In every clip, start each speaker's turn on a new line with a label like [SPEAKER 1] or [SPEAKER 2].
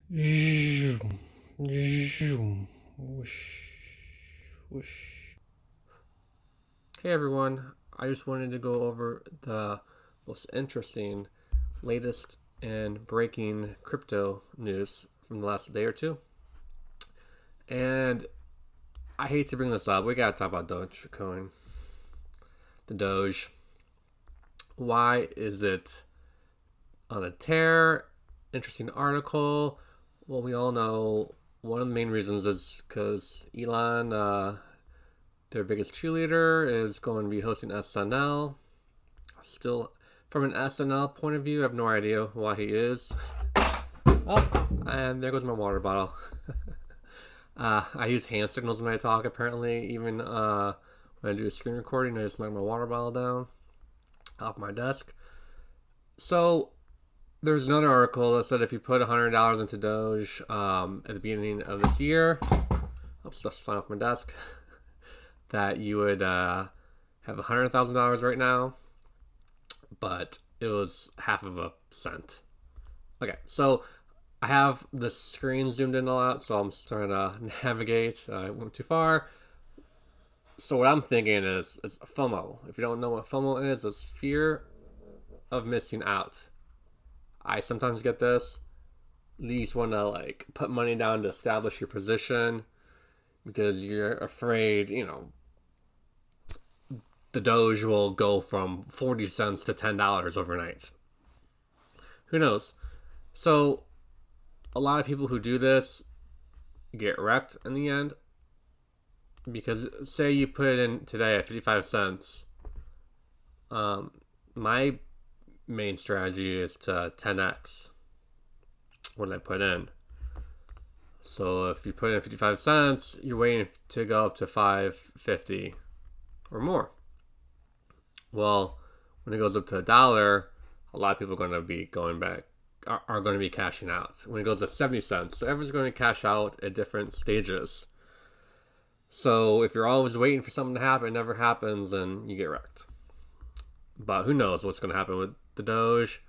[SPEAKER 1] Zoom, zoom, whoosh, whoosh. Hey everyone, I just wanted to go over the most interesting, latest, and breaking crypto news from the last day or two. And I hate to bring this up, we gotta talk about Dogecoin. The Doge. Why is it on a tear? Interesting article. Well, we all know one of the main reasons is because Elon, their biggest cheerleader, is going to be hosting SNL. Still, from an SNL point of view, I have no idea why he is. Oh, and there goes my water bottle. I use hand signals when I talk, apparently. Even when I do a screen recording, I just knock my water bottle down off my desk. So, there's another article that said if you put $100 into Doge at the beginning of this year, stuff's flying off my desk, that you would have $100,000 right now, but it was half of a cent. Okay, so I have the screen zoomed in a lot, so I'm just trying to navigate. I went too far. So what I'm thinking is FOMO. If you don't know what FOMO is, it's fear of missing out. I sometimes get this. You just want to put money down to establish your position because you're afraid, the Doge will go from 40 cents to $10 overnight. Who knows? So a lot of people who do this get wrecked in the end because say you put it in today at 55 cents. My main strategy is to 10x what I put in. So if you put in 55 cents, you're waiting to go up to 5.50 or more. Well, when it goes up to $1, a lot of people are going to be going back, are going to be cashing out. When it goes to 70 cents, so everyone's going to cash out at different stages. So if you're always waiting for something to happen, it never happens, and you get wrecked. But who knows what's going to happen with the Doge.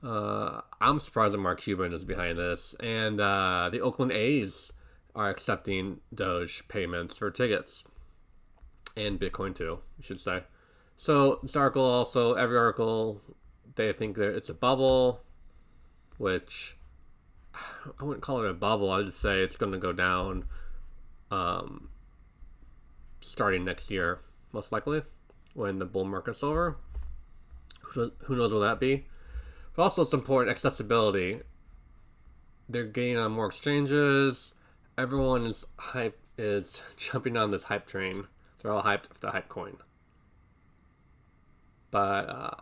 [SPEAKER 1] I'm surprised that Mark Cuban is behind this. And the Oakland A's are accepting Doge payments for tickets. And Bitcoin too, you should say. So this article also, every article, they think that it's a bubble, which I wouldn't call it a bubble. I would just say it's going to go down starting next year, most likely, when the bull market's over. Who knows what that be? But also it's important, accessibility. They're getting on more exchanges. Everyone is jumping on this hype train. They're all hyped for the hype coin. But,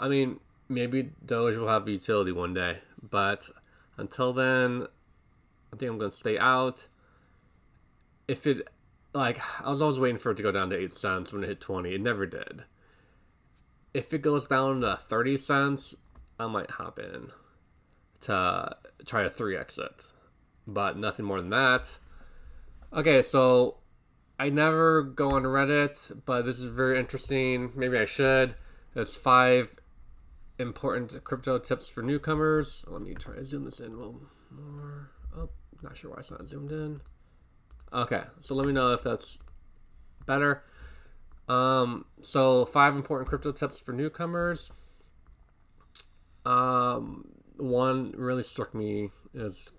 [SPEAKER 1] maybe Doge will have utility one day. But until then, I think I'm going to stay out. If it, I was always waiting for it to go down to 8 cents when it hit 20. It never did. If it goes down to 30 cents, I might hop in to try to 3x it. But nothing more than that. Okay, so I never go on Reddit, but this is very interesting. Maybe I should. There's 5 important crypto tips for newcomers. Let me try to zoom this in a little more. Oh, not sure why it's not zoomed in. Okay, so let me know if that's better. So 5 important crypto tips for newcomers. One really struck me as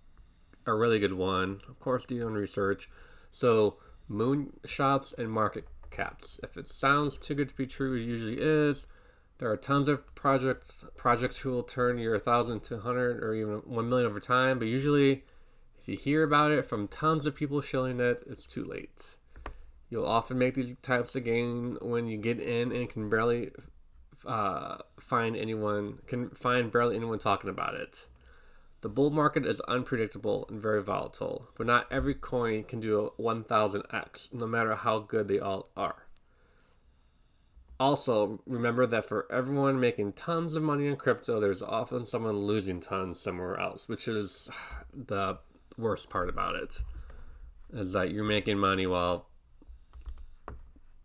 [SPEAKER 1] a really good one. Of course, do your own research. So moonshots and market caps. If it sounds too good to be true, it usually is. There are tons of projects who will turn your 1,000 to 100 or even 1 million over time. But usually, if you hear about it from tons of people shilling it, it's too late. You'll often make these types of gain when you get in and can barely find barely anyone talking about it. The bull market is unpredictable and very volatile, but not every coin can do a 1000x, no matter how good they all are. Also, remember that for everyone making tons of money in crypto, there's often someone losing tons somewhere else, which is the worst part about it. Is that you're making money while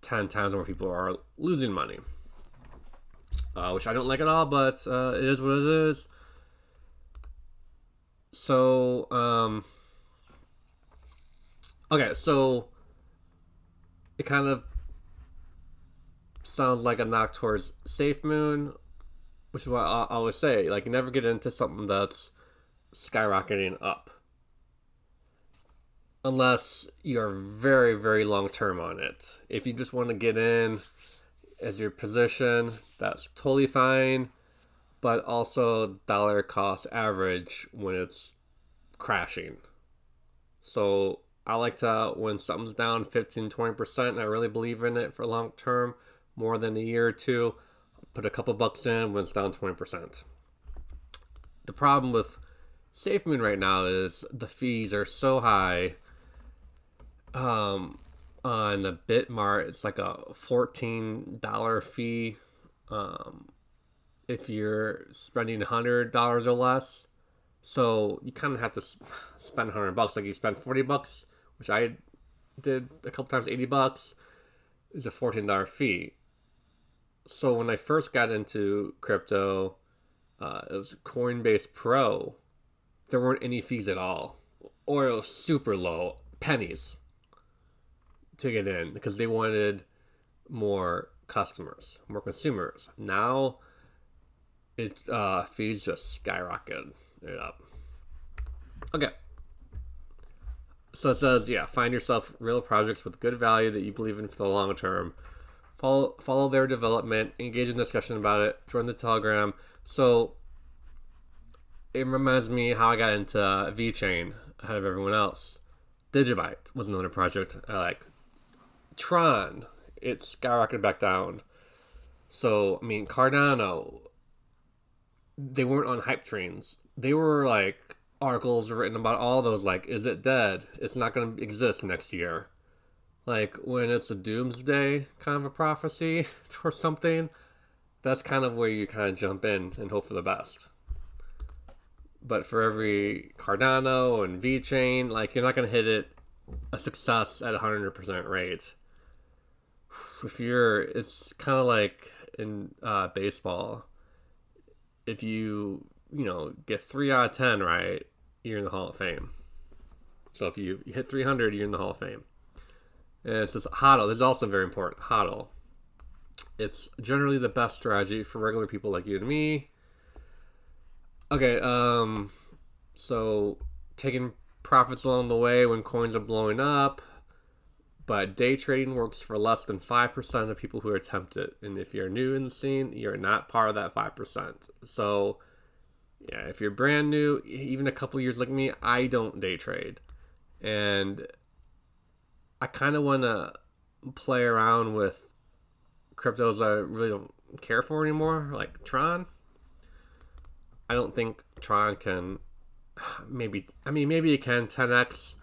[SPEAKER 1] 10 times more people are losing money. Which I don't like at all, but it is what it is. So, okay, so it kind of sounds like a knock towards Safemoon, which is what I always say. Like, you never get into something that's skyrocketing up unless you're very, very long term on it. If you just want to get in as your position, that's totally fine. But also dollar cost average when it's crashing. So I like to, when something's down 15-20%, and I really believe in it for long term, more than a year or two, put a couple bucks in when it's down 20%. The problem with Safemoon right now is the fees are so high. On the Bitmart, it's like a $14 fee. If you're spending $100 or less, so you kind of have to spend $100. Like you spend $40, which I did a couple times, $80 is a $14 fee. So when I first got into crypto, it was Coinbase Pro. There weren't any fees at all, or it was super low, pennies to get in because they wanted more customers, more consumers. Now it fees just skyrocketed it up. Okay. So it says, yeah, find yourself real projects with good value that you believe in for the long term. Follow their development, engage in discussion about it, join the Telegram. So it reminds me how I got into VeChain ahead of everyone else. Digibyte was another project I like. Tron, it skyrocketed back down. So, I mean, Cardano, they weren't on hype trains. They were like articles written about all those, like, is it dead? It's not going to exist next year. Like, when it's a doomsday kind of a prophecy or something, that's kind of where you kind of jump in and hope for the best. But for every Cardano and VeChain, like, you're not going to hit it a success at 100% rate. It's kind of like in baseball. If you get 3 out of 10 right, you're in the Hall of Fame. So if you hit 300, you're in the Hall of Fame. And it's just HODL. This is also very important. HODL. It's generally the best strategy for regular people like you and me. Okay, so taking profits along the way when coins are blowing up. But day trading works for less than 5% of people who attempt it. And if you're new in the scene, you're not part of that 5%. So, yeah, if you're brand new, even a couple years like me, I don't day trade. And I kind of want to play around with cryptos I really don't care for anymore, like Tron. I don't think Tron can, maybe it can 10x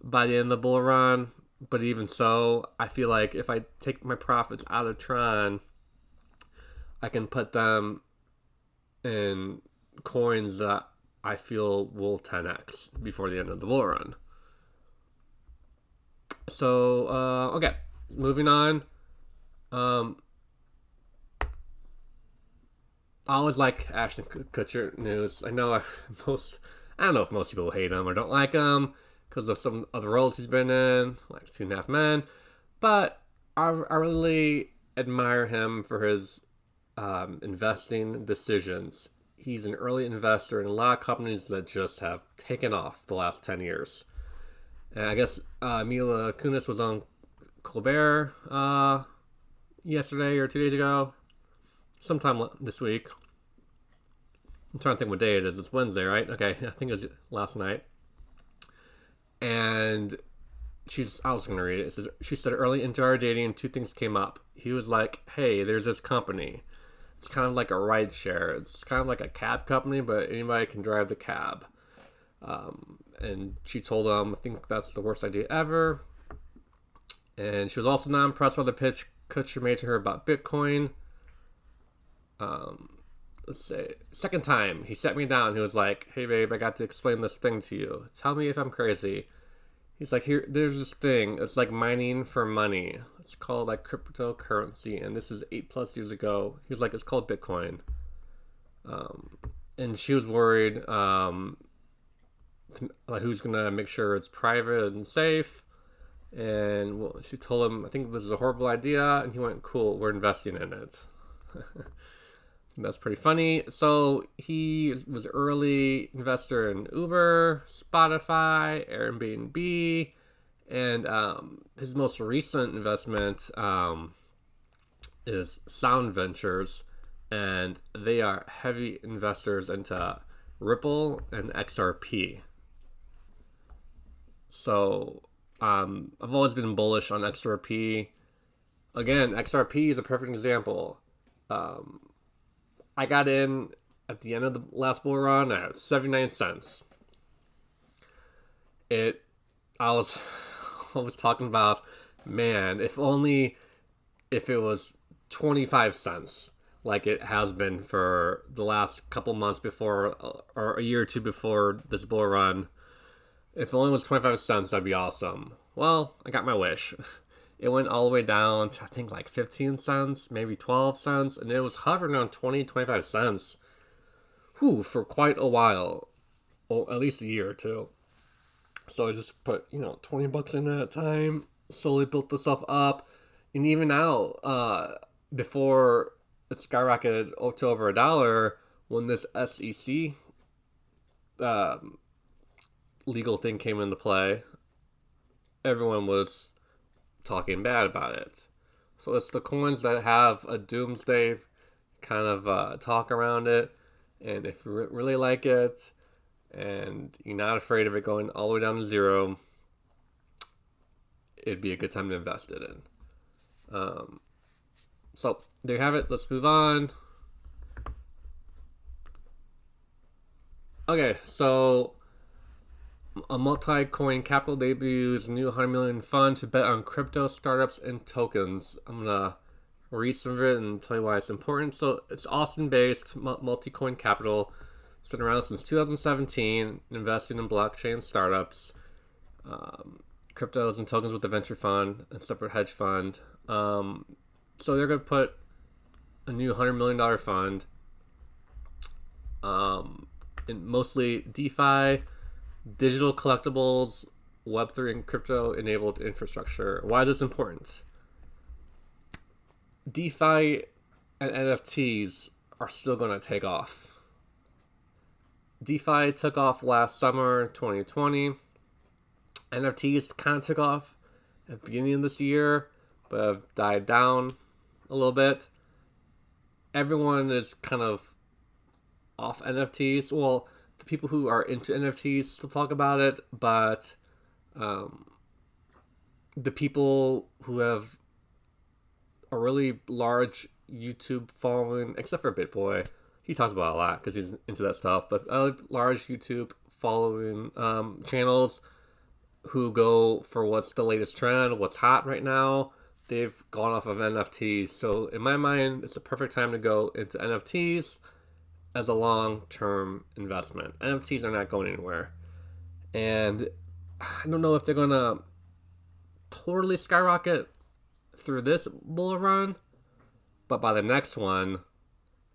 [SPEAKER 1] by the end of the bull run. But even so, I feel like if I take my profits out of Tron, I can put them in coins that I feel will 10x before the end of the bull run. So, okay, moving on. I always like Ashton Kutcher news. I don't know if most people hate him or don't like him because of some other roles he's been in, like 2.5 Men. But I really admire him for his investing decisions. He's an early investor in a lot of companies that just have taken off the last 10 years. And I guess Mila Kunis was on Colbert yesterday or 2 days ago, sometime this week. I'm trying to think what day it is. It's Wednesday, right? Okay, I think it was last night. And I was going to read it. It says, she said, early into our dating, 2 things came up. He was like, hey, there's this company. It's kind of like a ride share. It's kind of like a cab company, but anybody can drive the cab. And she told him, I think that's the worst idea ever. And she was also not impressed by the pitch Kutcher made to her about Bitcoin. Let's say, second time, he sat me down. He was like, hey, babe, I got to explain this thing to you. Tell me if I'm crazy. He's like, there's this thing. It's like mining for money. It's called like cryptocurrency. And this is 8+ years ago. He was like, it's called Bitcoin. And she was worried like who's gonna make sure it's private and safe. And well, she told him, I think this is a horrible idea, and he went, "Cool, we're investing in it." That's pretty funny. So he was early investor in Uber, Spotify, Airbnb, and his most recent investment is Sound Ventures, and they are heavy investors into Ripple and XRP. So I've always been bullish on XRP. Again, XRP is a perfect example. I got in at the end of the last bull run at 79 cents. I was I was talking about, man, if it was 25 cents like it has been for the last couple months before, or a year or two before this bull run. If it only was 25 cents, that'd be awesome. Well, I got my wish. It went all the way down to, I think, like 15 cents, maybe 12 cents, and it was hovering around 20, 25 cents. For quite a while. Or at least a year or two. So I just put, 20 bucks in at a time, slowly built this stuff up. And even now, before it skyrocketed up to over $1, when this SEC legal thing came into play, everyone was talking bad about it. So it's the coins that have a doomsday kind of talk around it. And if you really like it and you're not afraid of it going all the way down to zero, it'd be a good time to invest it in. So there you have it. Let's move on. Okay, so a Multicoin Capital debuts a new $100 million fund to bet on crypto startups and tokens. I'm gonna read some of it and tell you why it's important. So it's Austin-based Multicoin Capital. It's been around since 2017, investing in blockchain startups, cryptos and tokens with a venture fund and separate hedge fund. So they're going to put a new $100 million fund in mostly DeFi, digital collectibles, Web3 and crypto-enabled infrastructure. Why is this important? DeFi and NFTs are still going to take off. DeFi took off last summer, 2020. NFTs kind of took off at the beginning of this year, but have died down a little bit. Everyone is kind of off NFTs. Well, the people who are into NFTs still talk about it, but the people who have a really large YouTube following, except for BitBoy, he talks about it a lot because he's into that stuff, but large YouTube following channels who go for what's the latest trend, what's hot right now, they've gone off of NFTs. So in my mind, it's a perfect time to go into NFTs as a long-term investment. NFTs are not going anywhere. And I don't know if they're going to totally skyrocket through this bull run, but by the next one,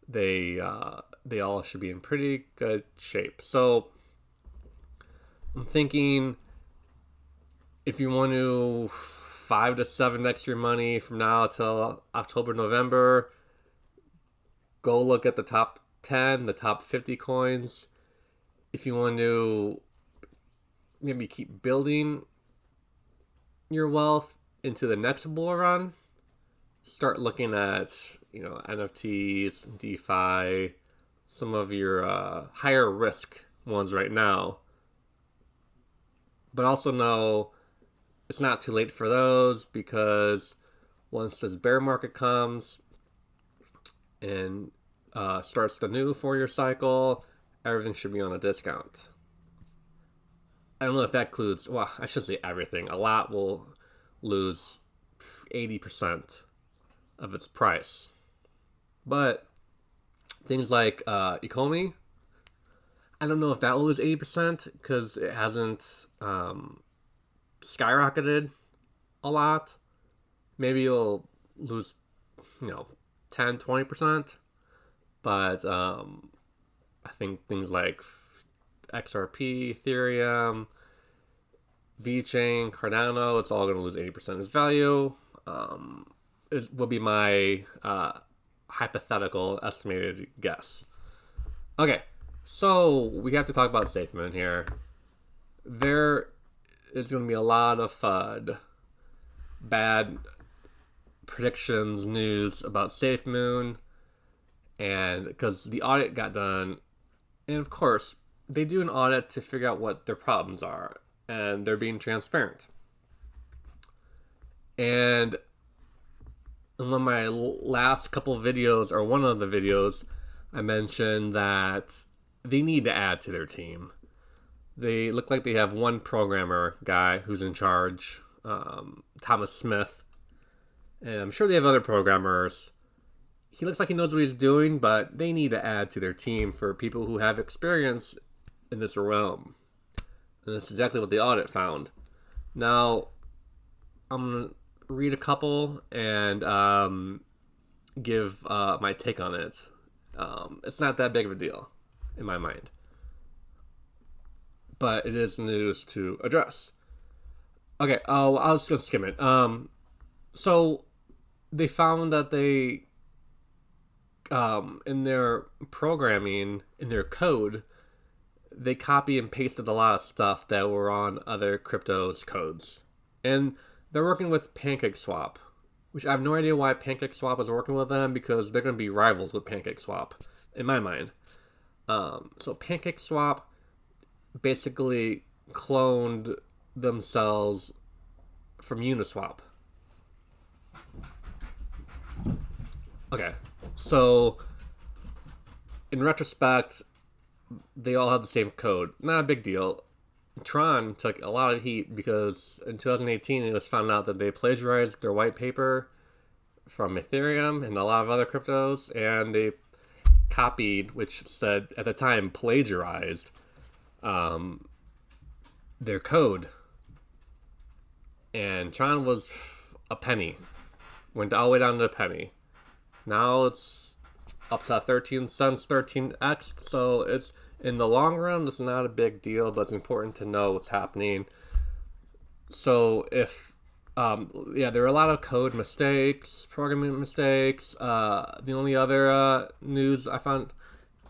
[SPEAKER 1] they all should be in pretty good shape. So I'm thinking, if you want to 5 to 7x your money from now till October, November, go look at the top 10, the top 50 coins. If you want to maybe keep building your wealth into the next bull run, start looking at, NFTs, DeFi, some of your higher risk ones right now. But also know it's not too late for those, because once this bear market comes and starts the new 4-year cycle, everything should be on a discount. I don't know if that includes, well, I should say everything. A lot will lose 80% of its price. But things like Ecomi, I don't know if that will lose 80% because it hasn't skyrocketed a lot. Maybe it'll lose, 10, 20%. But I think things like XRP, Ethereum, VeChain, Cardano, it's all going to lose 80% of its value. Will be my hypothetical estimated guess. Okay, so we have to talk about Safemoon here. There is going to be a lot of FUD, bad predictions, news about Safemoon, and because the audit got done, and of course, they do an audit to figure out what their problems are, and they're being transparent. And in one of my last couple videos, or one of the videos, I mentioned that they need to add to their team. They look like they have one programmer guy who's in charge, Thomas Smith, and I'm sure they have other programmers. He looks like he knows what he's doing, but they need to add to their team for people who have experience in this realm. And that's exactly what the audit found. Now, I'm going to read a couple and give my take on it. It's not that big of a deal in my mind, but it is news to address. Okay, I'll just go skim it. So they found that they, in their programming, in their code, they copy and pasted a lot of stuff that were on other cryptos' codes. And they're working with PancakeSwap, which I have no idea why PancakeSwap is working with them, because they're going to be rivals with PancakeSwap, in my mind. So PancakeSwap basically cloned themselves from Uniswap. Okay, so in retrospect, they all have the same code. Not a big deal. Tron took a lot of heat because in 2018 it was found out that they plagiarized their white paper from Ethereum and a lot of other cryptos, and they copied, which said at the time plagiarized, their code. And Tron was a penny. Went all the way down to a penny. Now it's up to 13 cents, 13x. So it's, in the long run, it's not a big deal, but it's important to know what's happening. So if, there are a lot of code mistakes, programming mistakes. The only other news I found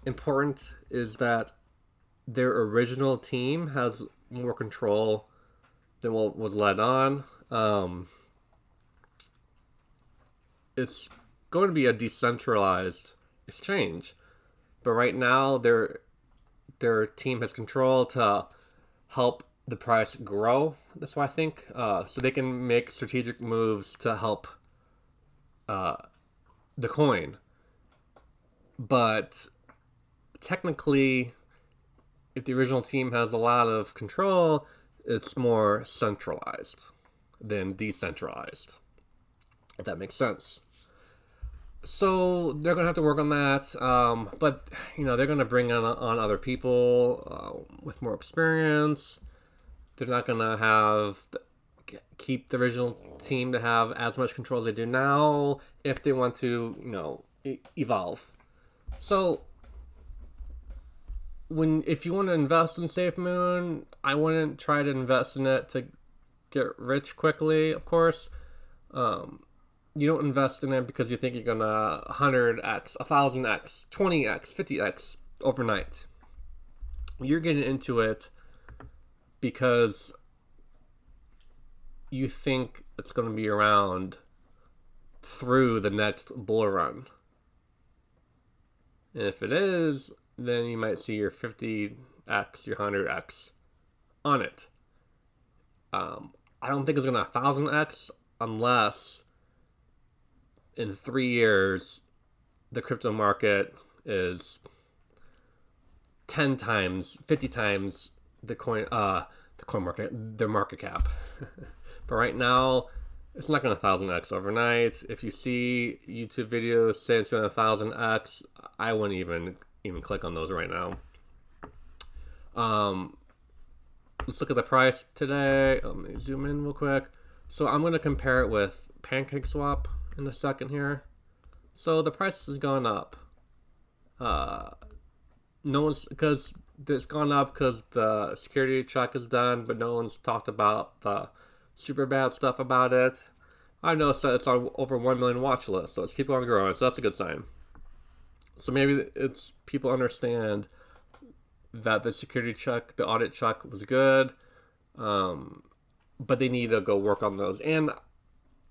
[SPEAKER 1] important is that their original team has more control than what was led on. It's going to be a decentralized exchange, but right now their team has control to help the price grow. That's why I think so they can make strategic moves to help the coin. But technically, if the original team has a lot of control, it's more centralized than decentralized, if that makes sense. So they're going to have to work on that, but they're going to bring on other people with more experience. They're not going to keep the original team to have as much control as they do now if they want to, evolve. So if you want to invest in Safemoon, I wouldn't try to invest in it to get rich quickly, of course. You don't invest in it because you think you're going to 100x, 1000x, 20x, 50x overnight. You're getting into it because you think it's going to be around through the next bull run. And if it is, then you might see your 50x, your 100x on it. I don't think it's going to 1000x unless in 3 years the crypto market is 10 times, 50 times the coin market, their market cap. But right now, it's not going to 1000x overnight. If you see YouTube videos saying it's going to 1000x, I wouldn't even click on those right now. Let's look at the price today. Let me zoom in real quick. So I'm going to compare it with PancakeSwap in a second here. So the price has gone up. Because it's gone up because the security check is done, but no one's talked about the super bad stuff about it. I noticed that it's on over 1 million watch list, so it's keep on growing, so that's a good sign. So maybe it's people understand that the security check, the audit check was good, but they need to go work on those. And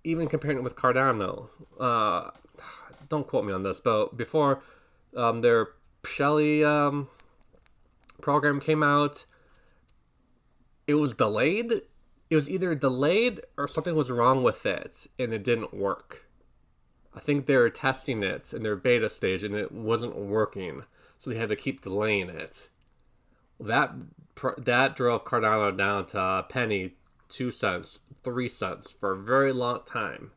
[SPEAKER 1] even comparing it with Cardano, don't quote me on this, but before their Shelly program came out, it was delayed. It was either delayed or something was wrong with it and it didn't work. I think they were testing it in their beta stage and it wasn't working, so they had to keep delaying it. That drove Cardano down to a penny, 2 cents, 3 cents for a very long time.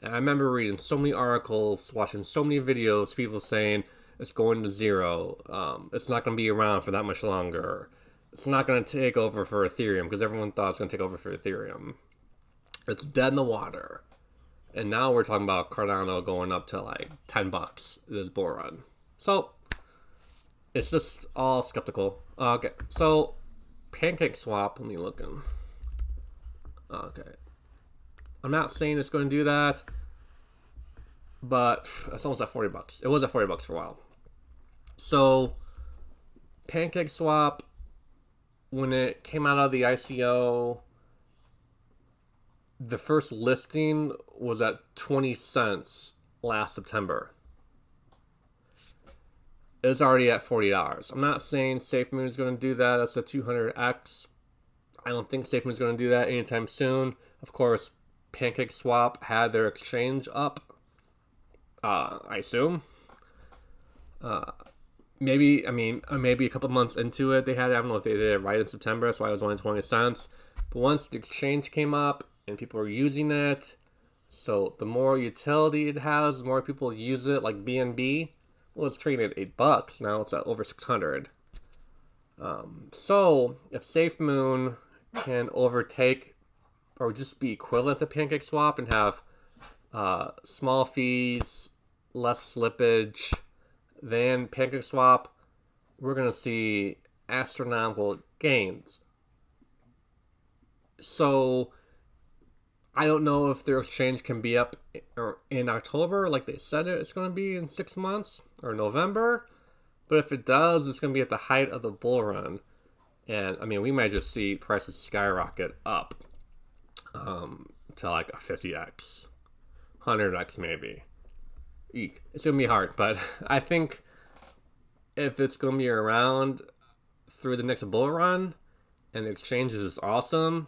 [SPEAKER 1] And I remember reading so many articles, watching so many videos, people saying it's going to zero. It's not going to be around for that much longer. It's not going to take over for Ethereum because everyone thought it was going to take over for Ethereum. It's dead in the water. And now we're talking about Cardano going up to like $10 this bull run. So it's just all skeptical. Okay, so PancakeSwap, let me look in. Okay. I'm not saying it's going to do that, but it's almost at $40. It was at $40 for a while. So PancakeSwap, when it came out of the ICO, the first listing was at 20 cents last September. It's already at $40. I'm not saying Safemoon is going to do that. That's a 200x. I don't think Safemoon is going to do that anytime soon. Of course, PancakeSwap had their exchange up. I assume. Maybe a couple months into it, they had it. I don't know if they did it right in September. That's why it was only 20 cents. But once the exchange came up and people were using it, so the more utility it has, the more people use it, like BNB. Well, it's trading at $8. Now it's at over 600. So if SafeMoon can overtake or just be equivalent to PancakeSwap and have small fees, less slippage than PancakeSwap, we're going to see astronomical gains. So I don't know if their exchange can be up in October like they said it's going to be in 6 months or November. But if it does, it's going to be at the height of the bull run. And, I mean, we might just see prices skyrocket up to like a 50x, 100x maybe. Eek. It's going to be hard, but I think if it's going to be around through the next bull run and the exchange is awesome,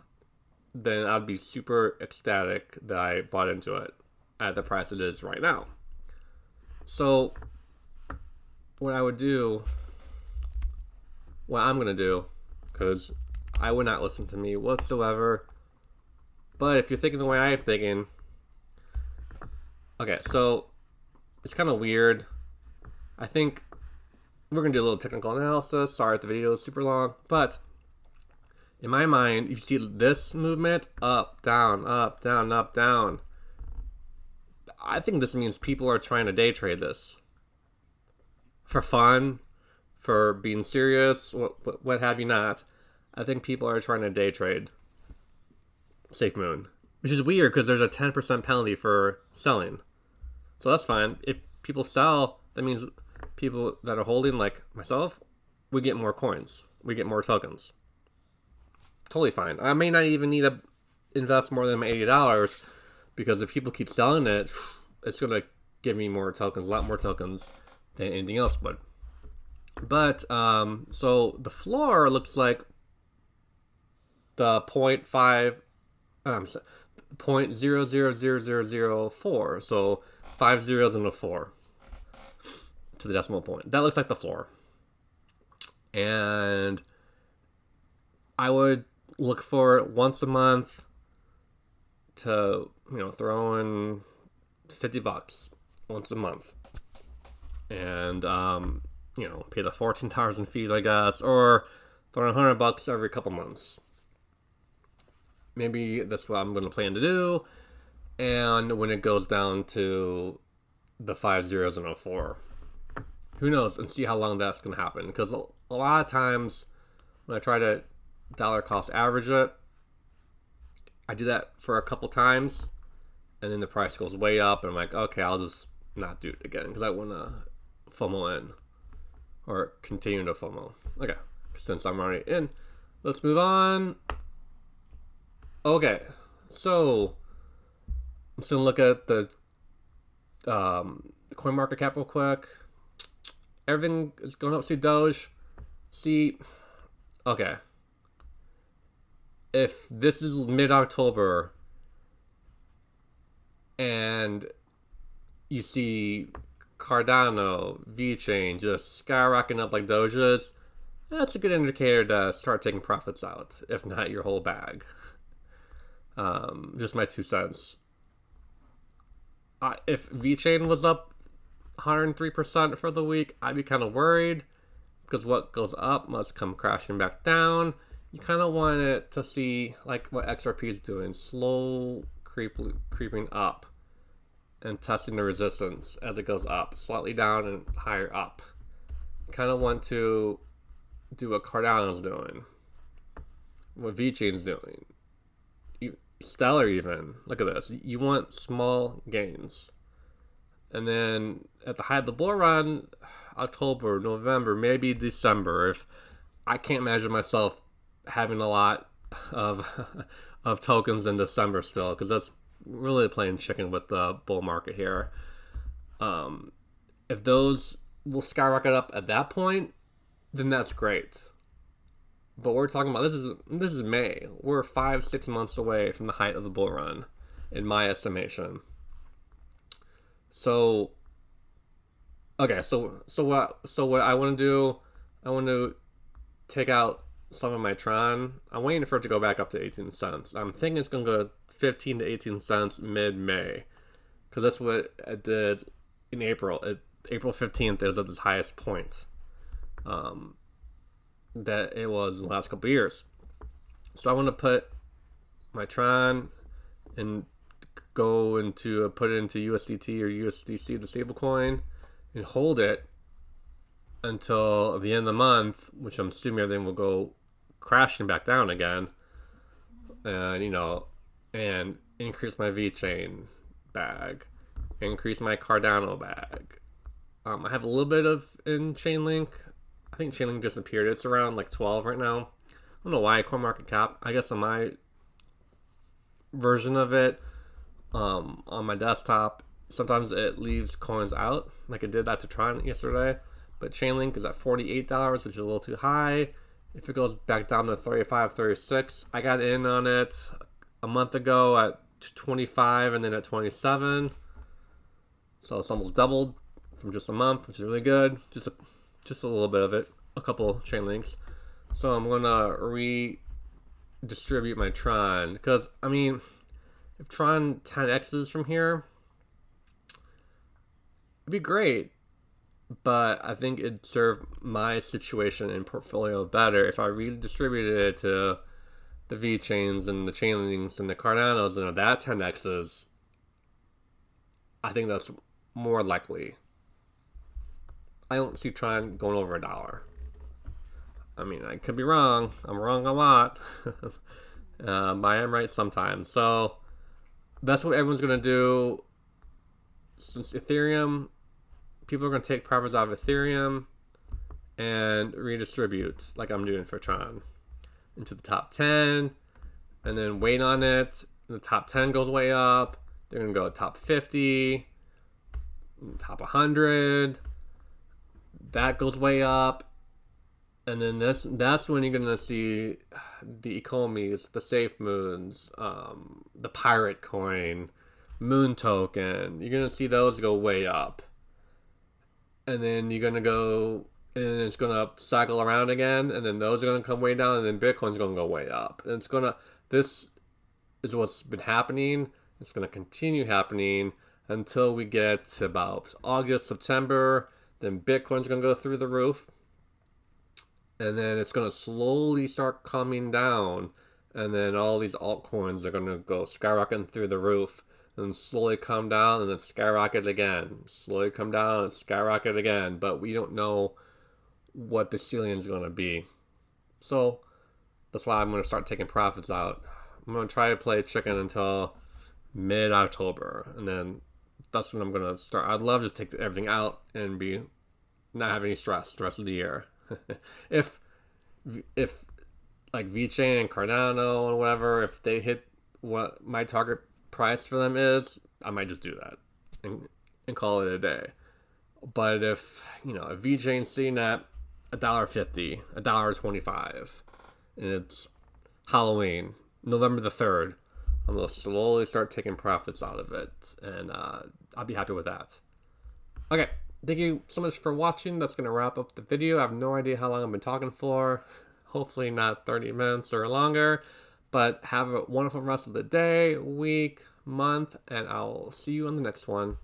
[SPEAKER 1] then I'd be super ecstatic that I bought into it at the price it is right now. So what I'm going to do, because I would not listen to me whatsoever, but if you're thinking the way I'm thinking, okay, so it's kind of weird. I think we're going to do a little technical analysis. Sorry if the video is super long, but in my mind, you see this movement, up, down, up, down, up, down. I think this means people are trying to day trade this. For fun, for being serious, what have you not. I think people are trying to day trade Safemoon. Which is weird because there's a 10% penalty for selling. So that's fine. If people sell, that means people that are holding, like myself, we get more coins. We get more tokens. Totally fine. I may not even need to invest more than $80 because if people keep selling it, it's going to give me more tokens, a lot more tokens than anything else would. But, so the floor looks like the 0.000004. So 5 zeros and a 4 to the decimal point. That looks like the floor. And I would look for it once a month to, throw in $50 once a month. And, pay the $14 in fees, I guess, or throw in $100 every couple months. Maybe that's what I'm going to plan to do. And when it goes down to the 5 zeros and a 4, who knows, and see how long that's going to happen. Because a lot of times when I try to dollar cost average it, I do that for a couple times, and then the price goes way up, and I'm like, okay, I'll just not do it again because I want to FOMO in or continue to FOMO. Okay, since I'm already in, let's move on. Okay, so I'm just gonna look at the coin market cap real quick. Everything is going up. See Doge. See, okay. If this is mid-October and you see Cardano, VeChain just skyrocketing up like Doge is, that's a good indicator to start taking profits out, if not your whole bag. Just my 2 cents. If VeChain was up 103% for the week, I'd be kind of worried because what goes up must come crashing back down. You kind of want it to see like what XRP is doing, slow creeping up and testing the resistance as it goes up, slightly down and higher up. You kind of want to do what Cardano's doing, what VeChain's doing, Stellar even. Look at this. You want small gains. And then at the height of the bull run, October, November, maybe December, if I can't imagine myself having a lot of of tokens in December still, because that's really playing chicken with the bull market here. If those will skyrocket up at that point, then that's great. But we're talking about this is May. We're 5-6 months away from the height of the bull run, in my estimation. So, okay, so what I want to do, I want to take out some of my Tron. I'm waiting for it to go back up to 18 cents. I'm thinking it's going to go 15 to 18 cents mid-May, because that's what it did in April. April 15th is at its highest point that it was in the last couple of years. So I want to put my Tron and put it into USDT or USDC, the stablecoin, and hold it until the end of the month, which I'm assuming everything will go crashing back down again, and increase my VeChain bag, increase my Cardano bag. I have a little bit of in Chainlink. I think Chainlink just appeared. It's around like 12 right now. I don't know why. CoinMarketCap, I guess on my version of it, on my desktop, sometimes it leaves coins out, like it did that to Tron yesterday. But Chainlink is at $48, which is a little too high. If it goes back down to 35, 36, I got in on it a month ago at 25 and then at 27. So it's almost doubled from just a month, which is really good. Just a little bit of it, a couple chain links. So I'm gonna redistribute my Tron, because I mean, if Tron 10x's from here, it'd be great. But I think it'd serve my situation and portfolio better if I redistributed it to the VeChains and the Chainlinks and the Cardanos, and if that 10x's, I think that's more likely. I don't see Tron going over $1. I mean, I could be wrong. I'm wrong a lot. But I am right sometimes. So that's what everyone's going to do. Since Ethereum, people are going to take profits out of Ethereum and redistribute, like I'm doing for Tron, into the top 10, and then wait on it. The top 10 goes way up. They're going to go top 50, top 100. That goes way up, and then that's when you're gonna see the economies, the Safemoons, the Pirate Coin, Moon Token. You're gonna see those go way up, and then you're gonna go, and it's gonna cycle around again, and then those are gonna come way down, and then Bitcoin's gonna go way up. And this is what's been happening. It's gonna continue happening until we get to about August, September. Then Bitcoin's going to go through the roof. And then it's going to slowly start coming down. And then all these altcoins are going to go skyrocketing through the roof. And slowly come down and then skyrocket again. Slowly come down and skyrocket again. But we don't know what the ceiling is going to be. So that's why I'm going to start taking profits out. I'm going to try to play chicken until mid-October, and then that's when I'm going to start. I'd love to take everything out and be not have any stress the rest of the year. if like VeChain and Cardano and whatever, if they hit what my target price for them is, I might just do that and call it a day. But if if VeChain's sitting at $1.50, $1.25, and it's Halloween, November the 3rd, I'm gonna slowly start taking profits out of it, and I'll be happy with that. Okay, thank you so much for watching. That's gonna wrap up the video. I have no idea how long I've been talking for. Hopefully not 30 minutes or longer. But have a wonderful rest of the day, week, month, and I'll see you on the next one.